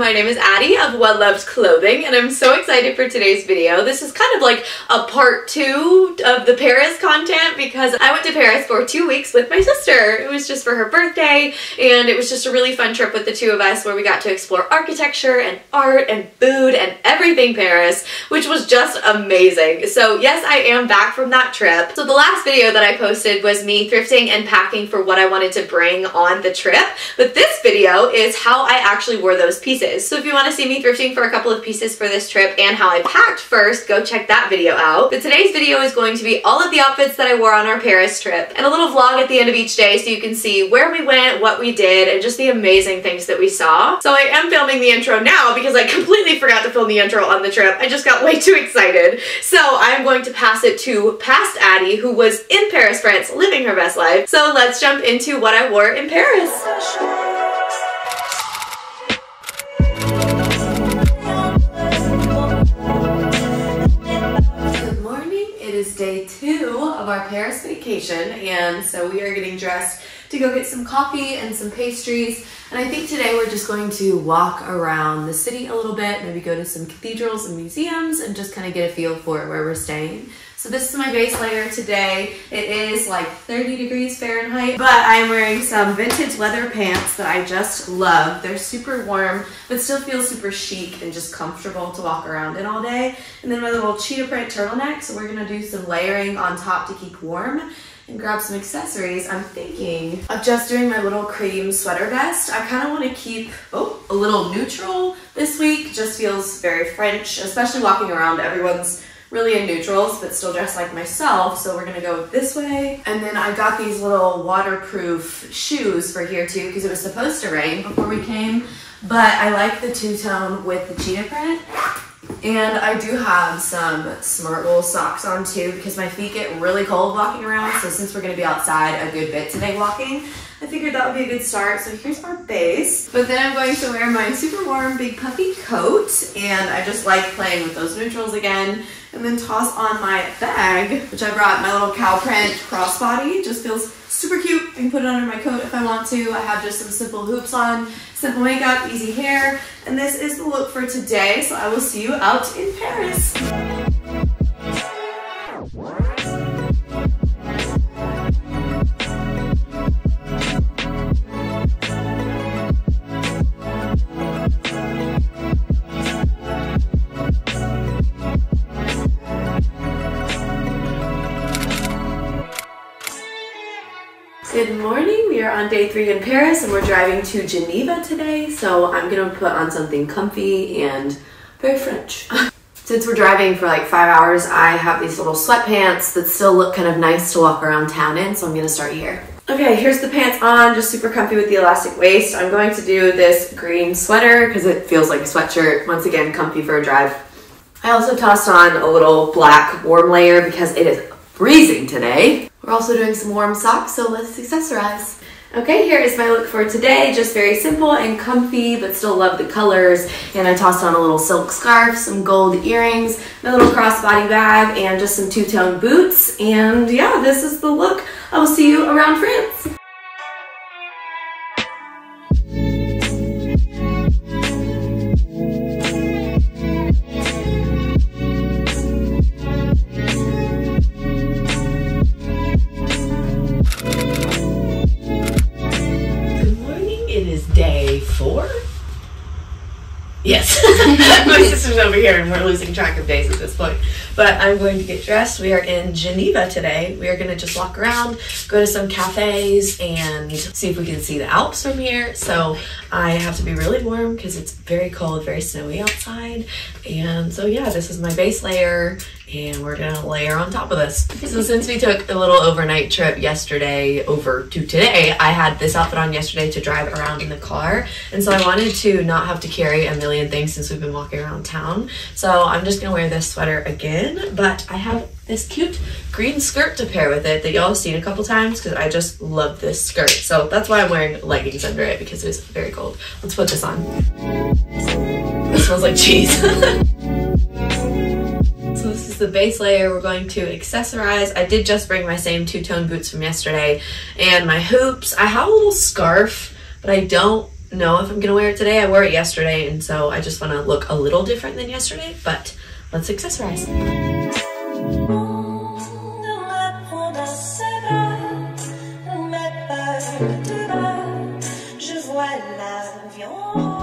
my name is Addie of Well Loved Clothing, and I'm so excited for today's video. This is kind of like a part 2 of the Paris content because I went to Paris for 2 weeks with my sister. It was just for her birthday, and it was just a really fun trip with the two of us where we got to explore architecture and art and food and everything Paris, which was just amazing. So yes, I am back from that trip. So the last video that I posted was me thrifting and packing for what I wanted to bring on the trip, but this video is how I actually wore those pieces. So if you want to see me thrifting for a couple of pieces for this trip and how I packed first, go check that video out. But today's video is going to be all of the outfits that I wore on our Paris trip and a little vlog at the end of each day so you can see where we went, what we did, and just the amazing things that we saw. So I am filming the intro now because I completely forgot to film the intro on the trip. I just got way too excited. So I'm going to pass it to past Addie, who was in Paris, France, living her best life. So let's jump into what I wore in Paris. It is day 2 of our Paris vacation, and so we are getting dressed to go get some coffee and some pastries. And I think today we're just going to walk around the city a little bit, maybe go to some cathedrals and museums and just kind of get a feel for where we're staying. So this is my base layer today. It is like 30 degrees Fahrenheit, but I'm wearing some vintage leather pants that I just love. They're super warm, but still feel super chic and just comfortable to walk around in all day. And then my little cheetah print turtleneck, so we're gonna do some layering on top to keep warm and grab some accessories. I'm thinking of just doing my little cream sweater vest. I kind of want to keep a little neutral this week. Just feels very French, especially walking around. Everyone's really in neutrals, but still dressed like myself, so we're gonna go this way. And then I got these little waterproof shoes for here too, because it was supposed to rain before we came, but I like the two-tone with the cheetah print. And I do have some smart wool socks on too, because my feet get really cold walking around, so since we're gonna be outside a good bit today walking, I figured that would be a good start. So here's our base. But then I'm going to wear my super warm big puffy coat, and I just like playing with those neutrals again. And then toss on my bag, which I brought my little cow print crossbody. Just feels super cute. I can put it under my coat if I want to. I have just some simple hoops on, simple makeup, easy hair. And this is the look for today. So I will see you out in Paris. Good morning, we are on day 3 in Paris and we're driving to Geneva today, so I'm gonna put on something comfy and very French. Since we're driving for like 5 hours, I have these little sweatpants that still look kind of nice to walk around town in, so I'm gonna start here. Okay, here's the pants on, just super comfy with the elastic waist. I'm going to do this green sweater because it feels like a sweatshirt. Once again, comfy for a drive. I also tossed on a little black warm layer because it is freezing today. We're also doing some warm socks, so let's accessorize. Okay, here is my look for today. Just very simple and comfy, but still love the colors. And I tossed on a little silk scarf, some gold earrings, my little crossbody bag, and just some two-tone boots. And yeah, this is the look. I will see you around France. Day 4? Yes. My sister's over here and we're losing track of days at this point. But I'm going to get dressed. We are in Geneva today. We are going to just walk around, go to some cafes, and see if we can see the Alps from here. So I have to be really warm because it's very cold, very snowy outside. And so yeah, this is my base layer, and we're gonna layer on top of this. So since we took a little overnight trip yesterday over to today, I had this outfit on yesterday to drive around in the car, and so I wanted to not have to carry a million things since we've been walking around town. So I'm just gonna wear this sweater again, but I have this cute green skirt to pair with it that y'all have seen a couple times because I just love this skirt. So that's why I'm wearing leggings under it, because it's very cold. Let's put this on. It smells like cheese. So this is the base layer. We're going to accessorize. I did just bring my same two-tone boots from yesterday and my hoops. I have a little scarf, but I don't know if I'm gonna wear it today. I wore it yesterday, and so I just wanna look a little different than yesterday, but let's accessorize.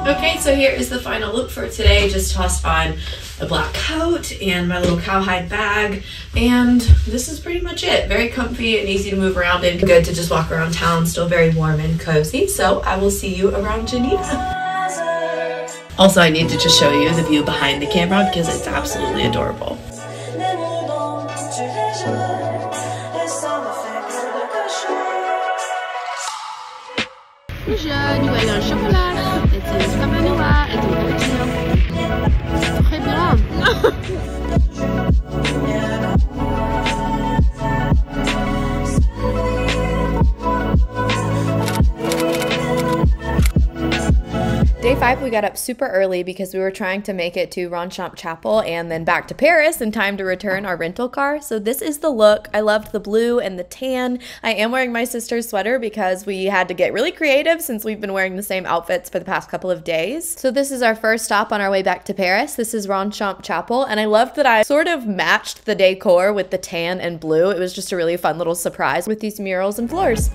Okay, so here is the final look for today. Just tossed on a black coat and my little cowhide bag, and this is pretty much it. Very comfy and easy to move around and good to just walk around town. Still very warm and cozy, so I will see you around Geneva. Also, I need to just show you the view behind the camera because it's absolutely adorable. Jeune, il un chocolat, et c'est comme un noir, et très bien. Day 5, we got up super early because we were trying to make it to Ronchamp Chapel and then back to Paris in time to return our rental car. So this is the look. I loved the blue and the tan. I am wearing my sister's sweater because we had to get really creative since we've been wearing the same outfits for the past couple of days. So this is our first stop on our way back to Paris. This is Ronchamp Chapel, and I loved that I sort of matched the decor with the tan and blue. It was just a really fun little surprise with these murals and floors.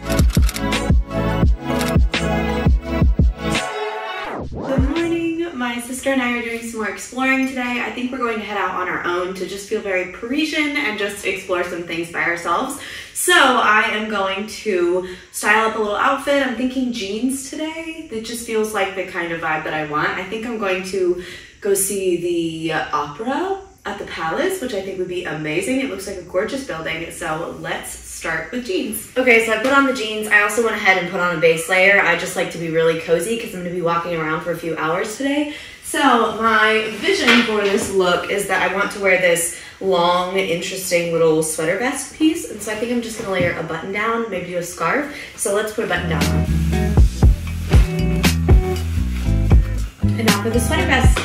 Good morning. My sister and I are doing some more exploring today. I think we're going to head out on our own to just feel very Parisian and just explore some things by ourselves. So I am going to style up a little outfit. I'm thinking jeans today. It just feels like the kind of vibe that I want. I think I'm going to go see the opera at the Palace, which I think would be amazing. It looks like a gorgeous building, so let's start with jeans. Okay, so I put on the jeans. I also went ahead and put on a base layer. I just like to be really cozy because I'm going to be walking around for a few hours today. So my vision for this look is that I want to wear this long, interesting little sweater vest piece, and so I think I'm just going to layer a button down, maybe do a scarf. So let's put a button down on. And now for the sweater vest.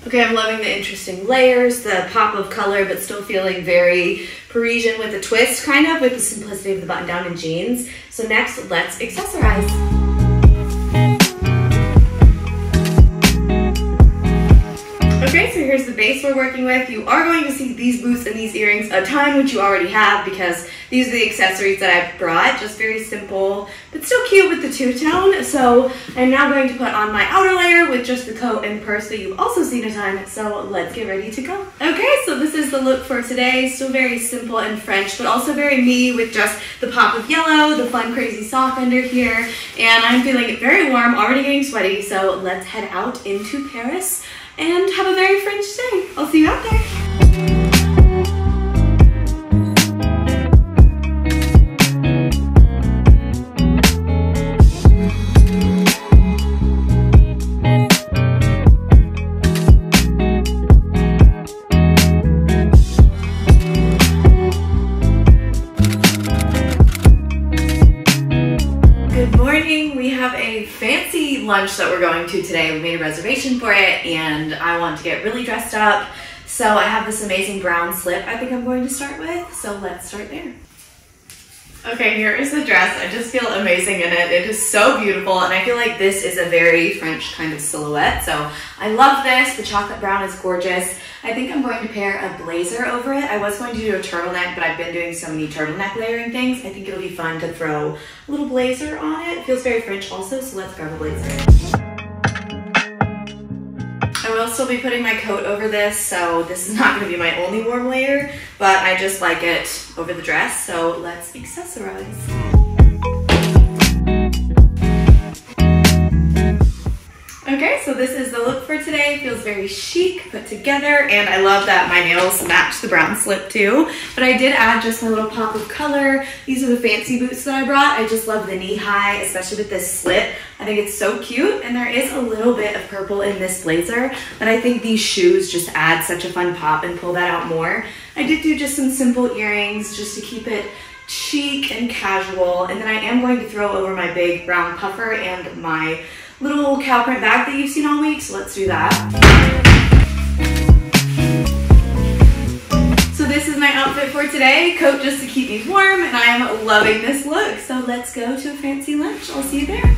Okay, I'm loving the interesting layers, the pop of color, but still feeling very Parisian with a twist, kind of, with the simplicity of the button-down and jeans. So next, let's accessorize. Okay, so here's the base we're working with. You are going to see these boots and these earrings a ton, which you already have, because these are the accessories that I brought. Just very simple, but still cute with the two-tone. So I'm now going to put on my outer layer with just the coat and purse that you've also seen a ton. So let's get ready to go. Okay, so this is the look for today. Still very simple and French, but also very me with just the pop of yellow, the fun crazy sock under here. And I'm feeling very warm, already getting sweaty. So let's head out into Paris and have a very French day. I'll see you out there. Good morning. We have a fancy lunch that we're going to today. We made a reservation for it and I want to get really dressed up. So I have this amazing brown slip I think I'm going to start with. So let's start there. Okay, here is the dress. I just feel amazing in it. It is so beautiful, and I feel like this is a very French kind of silhouette. So I love this. The chocolate brown is gorgeous. I think I'm going to pair a blazer over it. I was going to do a turtleneck, but I've been doing so many turtleneck layering things. I think it'll be fun to throw a little blazer on it. It feels very French also, so let's grab a blazer. I will still be putting my coat over this, so this is not going to be my only warm layer, but I just like it over the dress, so let's accessorize. Okay, so this is the look for today. It feels very chic, put together, and I love that my nails match the brown slip too. But I did add just a little pop of color. These are the fancy boots that I brought. I just love the knee high, especially with this slit. I think it's so cute, and there is a little bit of purple in this blazer, but I think these shoes just add such a fun pop and pull that out more. I did do just some simple earrings just to keep it chic and casual, and then I am going to throw over my big brown puffer and my little cow print bag that you've seen all week, so let's do that. So this is my outfit for today. Coat just to keep me warm, and I am loving this look. So let's go to a fancy lunch. I'll see you there.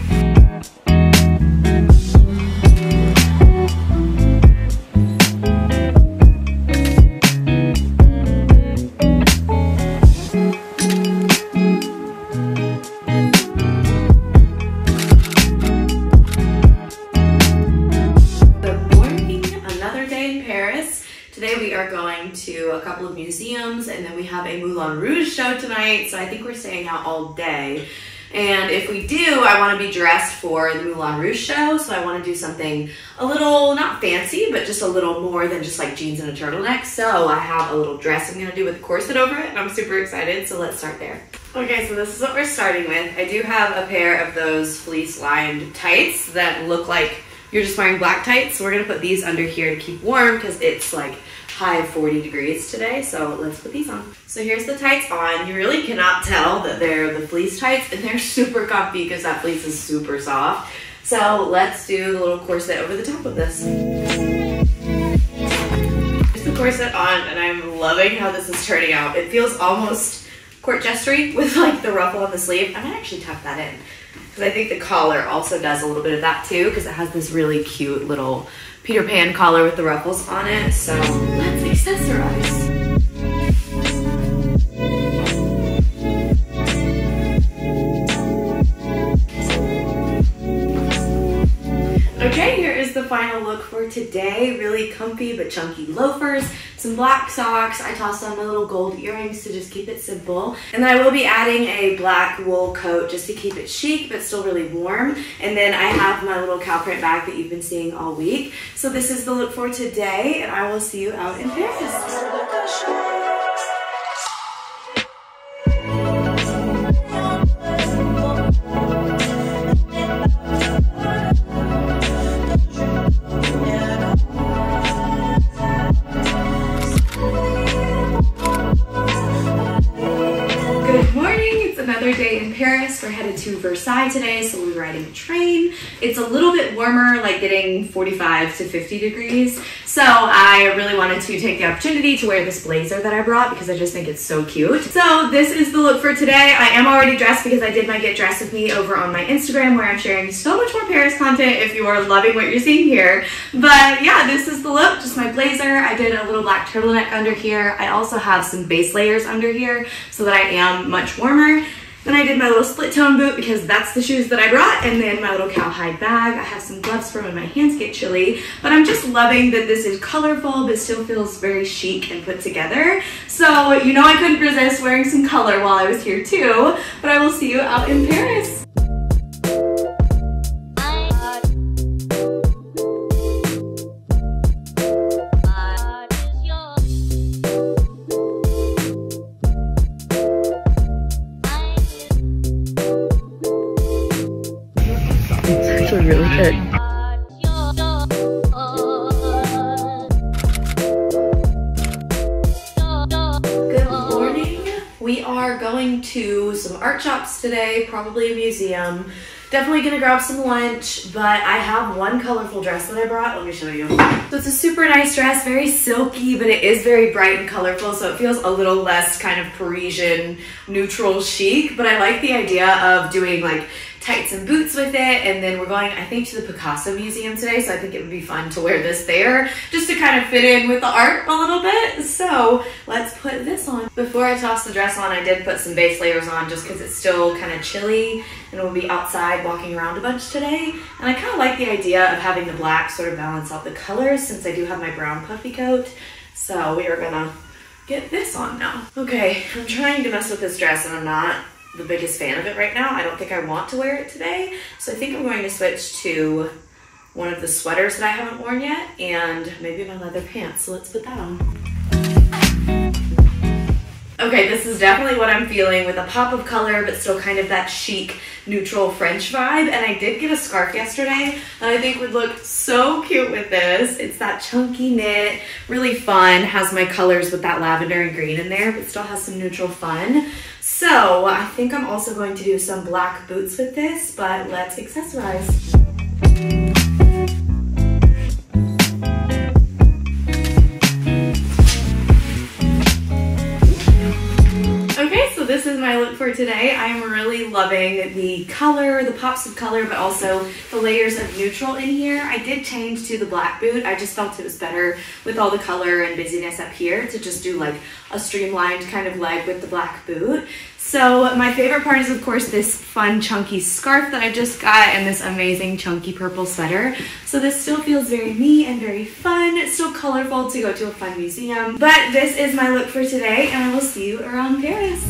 Today we are going to a couple of museums, and then we have a Moulin Rouge show tonight, so I think we're staying out all day. And if we do, I want to be dressed for the Moulin Rouge show, so I want to do something a little, not fancy, but just a little more than just like jeans and a turtleneck. So I have a little dress I'm going to do with a corset over it, and I'm super excited, so let's start there. Okay, so this is what we're starting with. I do have a pair of those fleece-lined tights that look like you're just wearing black tights, so we're going to put these under here to keep warm because it's like high 40 degrees today, so let's put these on. So here's the tights on. You really cannot tell that they're the fleece tights, and they're super comfy because that fleece is super soft. So let's do the little corset over the top of this. Here's the corset on, and I'm loving how this is turning out. It feels almost court jester-y with like the ruffle on the sleeve. I might actually tuck that in because I think the collar also does a little bit of that too, because it has this really cute little Peter Pan collar with the ruffles on it. So let's accessorize. Okay, here is the final look for today. Really comfy but chunky loafers, some black socks. I tossed on my little gold earrings to just keep it simple. And then I will be adding a black wool coat just to keep it chic but still really warm. And then I have my little cow print bag that you've been seeing all week. So this is the look for today, and I will see you out in Paris. Another day in Paris. We're headed to Versailles today, so we'll be riding a train. It's a little bit warmer, like getting 45 to 50 degrees. So I really wanted to take the opportunity to wear this blazer that I brought because I just think it's so cute. So this is the look for today. I am already dressed because I did my Get Dressed With Me over on my Instagram, where I'm sharing so much more Paris content if you are loving what you're seeing here. But yeah, this is the look, just my blazer. I did a little black turtleneck under here. I also have some base layers under here so that I am much warmer. Then I did my little split tone boot because that's the shoes that I brought, and then my little cowhide bag. I have some gloves for when my hands get chilly, but I'm just loving that this is colorful but still feels very chic and put together. So you know I couldn't resist wearing some color while I was here too, but I will see you out in Paris. Really good. Good morning. We are going to some art shops today, probably a museum. Definitely gonna grab some lunch, but I have one colorful dress that I brought. Let me show you. So it's a super nice dress, very silky, but it is very bright and colorful, so it feels a little less kind of Parisian neutral chic, but I like the idea of doing like tights and boots with it. And then we're going, I think, to the Picasso Museum today, so I think it would be fun to wear this there just to kind of fit in with the art a little bit. So let's put this on. Before I toss the dress on, I did put some base layers on just because it's still kind of chilly and we'll be outside walking around a bunch today. And I kind of like the idea of having the black sort of balance out the colors since I do have my brown puffy coat. So we are gonna get this on now. Okay, I'm trying to mess with this dress and I'm not the biggest fan of it right now. I don't think I want to wear it today. So I think I'm going to switch to one of the sweaters that I haven't worn yet and maybe my leather pants. So let's put that on. Okay, this is definitely what I'm feeling with a pop of color, but still kind of that chic, neutral French vibe. And I did get a scarf yesterday that I think would look so cute with this. It's that chunky knit, really fun, has my colors with that lavender and green in there, but still has some neutral fun. So I think I'm also going to do some black boots with this, but let's accessorize. loving the color, the pops of color, but also the layers of neutral in here. I did change to the black boot. I just felt it was better with all the color and busyness up here to just do like a streamlined kind of leg with the black boot. So my favorite part is, of course, this fun chunky scarf that I just got and this amazing chunky purple sweater. So this still feels very me and very fun. It's still colorful to go to a fun museum. But this is my look for today, and I will see you around Paris.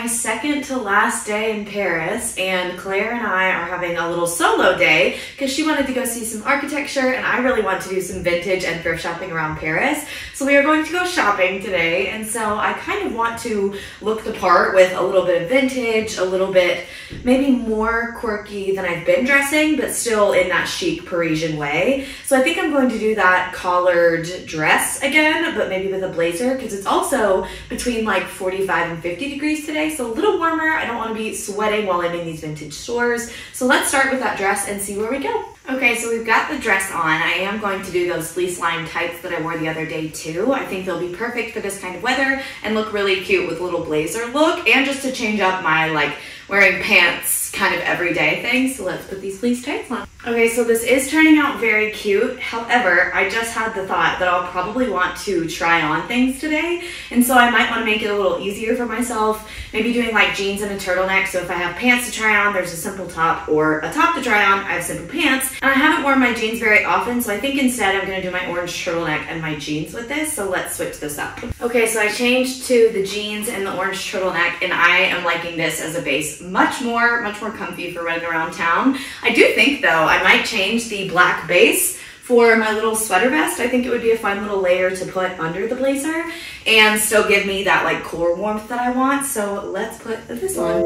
Second to last day in Paris, and Claire and I are having a little solo day because she wanted to go see some architecture and I really want to do some vintage and thrift shopping around Paris. So we are going to go shopping today, and so I kind of want to look the part with a little bit of vintage, a little bit maybe more quirky than I've been dressing, but still in that chic Parisian way. So I think I'm going to do that collared dress again, but maybe with a blazer, because it's also between like 45 and 50 degrees today, so a little warmer. I don't want to be sweating while I'm in these vintage stores. So let's start with that dress and see where we go. Okay, so we've got the dress on. I am going to do those fleece lined tights that I wore the other day too. I think they'll be perfect for this kind of weather and look really cute with a little blazer look, and just to change up my like wearing pants kind of everyday thing. So let's put these fleece tights on. Okay, so this is turning out very cute. However, I just had the thought that I'll probably want to try on things today. And so I might want to make it a little easier for myself. Maybe doing like jeans and a turtleneck. So if I have pants to try on, there's a simple top, or a top to try on, I have simple pants. And I haven't worn my jeans very often, so I think instead I'm gonna do my orange turtleneck and my jeans with this. So let's switch this up. Okay, so I changed to the jeans and the orange turtleneck, and I am liking this as a base much more comfy for running around town. I do think though, I might change the black base for my little sweater vest. I think it would be a fun little layer to put under the blazer and still give me that like core warmth that I want. So let's put this on.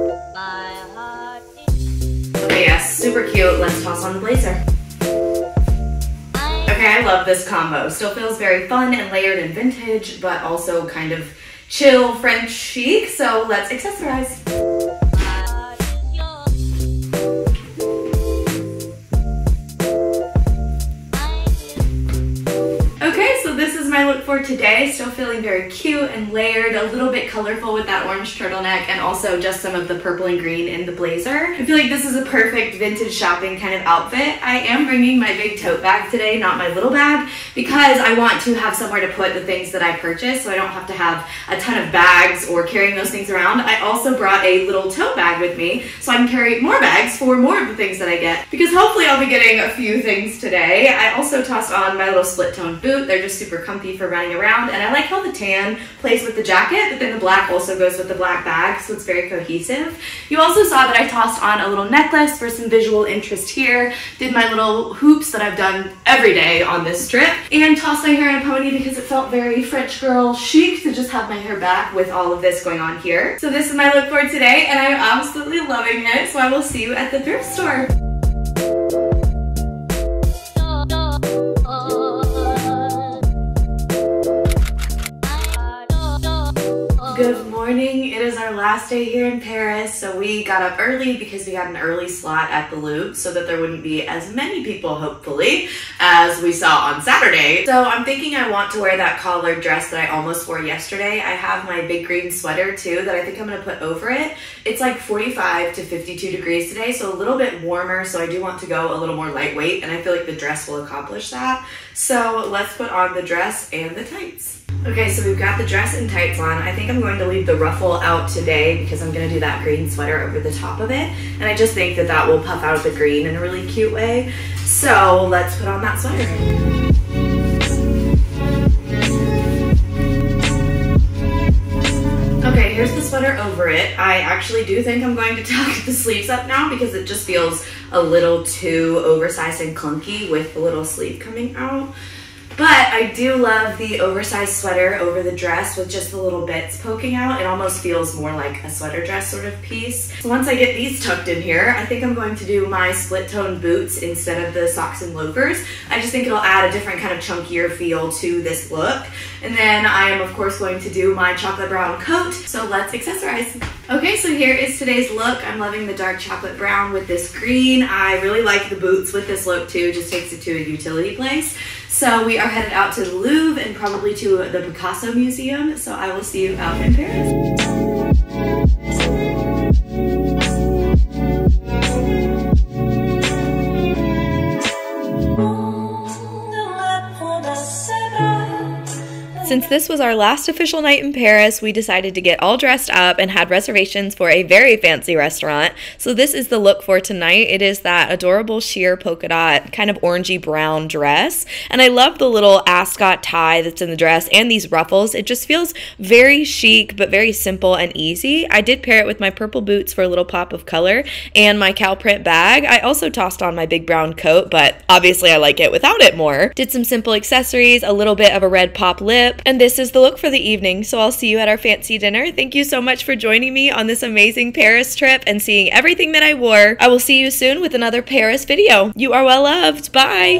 Okay, yeah, super cute. Let's toss on the blazer. Okay, I love this combo. Still feels very fun and layered and vintage, but also kind of chill French chic. So let's accessorize. My look for today. Still feeling very cute and layered, a little bit colorful with that orange turtleneck, and also just some of the purple and green in the blazer. I feel like this is a perfect vintage shopping kind of outfit. I am bringing my big tote bag today, not my little bag, because I want to have somewhere to put the things that I purchased, so I don't have to have a ton of bags or carrying those things around. I also brought a little tote bag with me so I can carry more bags for more of the things that I get, because hopefully I'll be getting a few things today. I also tossed on my little split tone boot. They're just super comfy for running around, and I like how the tan plays with the jacket, but then the black also goes with the black bag, so it's very cohesive. You also saw that I tossed on a little necklace for some visual interest here, did my little hoops that I've done every day on this trip, and tossed my hair in a pony because it felt very French girl chic to just have my hair back with all of this going on here. So this is my look for today, and I'm absolutely loving it, so I will see you at the thrift store. Good morning. It is our last day here in Paris, so we got up early because we had an early slot at the Louvre so that there wouldn't be as many people, hopefully, as we saw on Saturday. So I'm thinking I want to wear that collared dress that I almost wore yesterday. I have my big green sweater too that I think I'm going to put over it. It's like 45 to 52 degrees today, so a little bit warmer, so I do want to go a little more lightweight, and I feel like the dress will accomplish that. So let's put on the dress and the tights. Okay, so we've got the dress and tights on. I think I'm going to leave the ruffle out today because I'm going to do that green sweater over the top of it. And I just think that that will puff out the green in a really cute way. So let's put on that sweater. Okay, here's the sweater over it. I actually do think I'm going to tuck the sleeves up now because it just feels a little too oversized and clunky with the little sleeve coming out. But I do love the oversized sweater over the dress with just the little bits poking out. It almost feels more like a sweater dress sort of piece. So once I get these tucked in here, I think I'm going to do my split tone boots instead of the socks and loafers. I just think it'll add a different kind of chunkier feel to this look. And then I am of course going to do my chocolate brown coat. So let's accessorize. Okay, so here is today's look. I'm loving the dark chocolate brown with this green. I really like the boots with this look too. It just takes it to a utility place. So we are headed out to the Louvre and probably to the Picasso Museum. So I will see you out in Paris. Since this was our last official night in Paris, we decided to get all dressed up and had reservations for a very fancy restaurant. So this is the look for tonight. It is that adorable sheer polka dot, kind of orangey brown dress. And I love the little ascot tie that's in the dress and these ruffles. It just feels very chic, but very simple and easy. I did pair it with my purple boots for a little pop of color and my cow print bag. I also tossed on my big brown coat, but obviously I like it without it more. Did some simple accessories, a little bit of a red pop lip, and this is the look for the evening. So I'll see you at our fancy dinner. Thank you so much for joining me on this amazing Paris trip and seeing everything that I wore. I will see you soon with another Paris video. You are well loved. Bye.